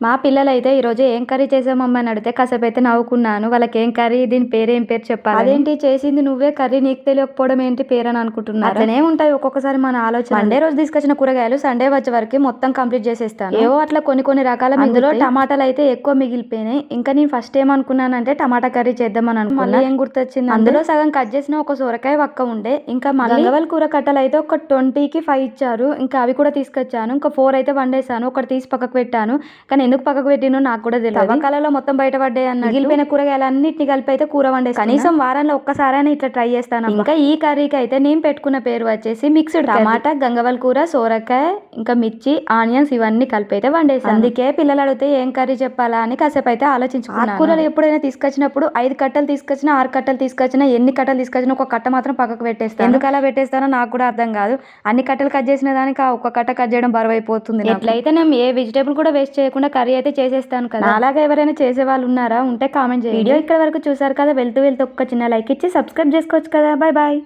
మా పిల్లలైతే ఈరోజు ఏం కర్రీ చేసామమ్మా అని అడిగితే కాసేపైతే నవ్వుకున్నాను. వాళ్ళకేం కర్రీ, దీని పేరేం పేరు చెప్పాలని. అదేంటి చేసింది నువ్వే కర్రీ నీకు తెలియకపోవడం ఏంటి పేరని అనుకుంటున్నారు. అట్లనే ఉంటాయి ఒక్కొక్కసారి మన ఆలోచన. మండే రోజు తీసుకొచ్చిన కూరగాయలు సండే వచ్చే వరకు మొత్తం కంప్లీట్ చేసేస్తాను. ఏవో అట్లా కొన్ని రకాల అందులో టమాటాలు అయితే ఎక్కువ మిగిలిపోయినాయి. ఇంకా నేను ఫస్ట్ ఏమనుకున్నానంటే టమాటా కర్రీ చేద్దామని అనుకున్నా. మళ్ళీ ఏం గుర్తొచ్చింది, అందులో సగం కట్ చేసిన ఒక సొరకాయ వక్క ఉండే, ఇంకా మళ్ళీ గంగవాల్ కూర కట్టలు అయితే ఒక 20కి 5 ఇచ్చారు. ఇంకా అవి కూడా తీసుకొచ్చాను. ఇంకా 4 అయితే వండేసాను. ఒకటి తీసి పక్కకు పెట్టాను. కానీ ఎందుకు పక్కకు పెట్టినో నాకు కూడా తెలియదు. తవ్వకాలలో మొత్తం బయటపడ్డాయి అన్న మిగిలిపోయిన కూరగాయలన్నిటిని కలిపి అయితే కూర వండేసి కనీసం వారంలో ఒక్కసారైనా ఇట్లా ట్రై చేస్తాను. ఇంకా ఈ కర్రీకి అయితే నేను పెట్టుకున్న పేరు వచ్చేసి మిక్స్డ్ టమాటా, గంగవాల్ కూర, సోరకాయ, ఇంకా మిర్చి, ఆనియన్స్ ఇవన్నీ కలిపి అయితే వండేసాను. అందుకే పిల్లలు అడిగితే ఏం కర్రీ చెప్పాలా అని కాసేపు అయితే ఆలోచించుకున్నాను. కూరలు ఎప్పుడైనా తీసుకొచ్చినప్పుడు 5 కట్టలు తీసుకొచ్చినా 6 కట్టలు తీసుకొచ్చినా ఎన్ని కట్టలు తీసుకొచ్చినా ఒక కట్ట మాత్రం పక్కకు పెట్టేస్తాను. ఎందుకు అలా పెట్టేస్తానో నాకు కూడా అర్థం కాదు. అన్ని కట్టలు కట్ చేసిన దానికి ఆ ఒక్క కట్ట కట్ చేయడం బరువు అయిపోతుంది. ఎట్లయితే నేను ఏ వెజిటేబుల్ కూడా వేస్ట్ చేయకుండా కర్రీ అయితే చేసేస్తాను కదా. అలాగే ఎవరైనా చేసే వాళ్ళు ఉన్నారా ఉంటే కామెంట్ చేయండి. వీడియో ఇక్కడ వరకు చూసారు కదా, వెళ్తూ ఒక్క చిన్న లైక్ ఇచ్చి సబ్స్క్రైబ్ చేసుకోవచ్చు కదా. Bye bye.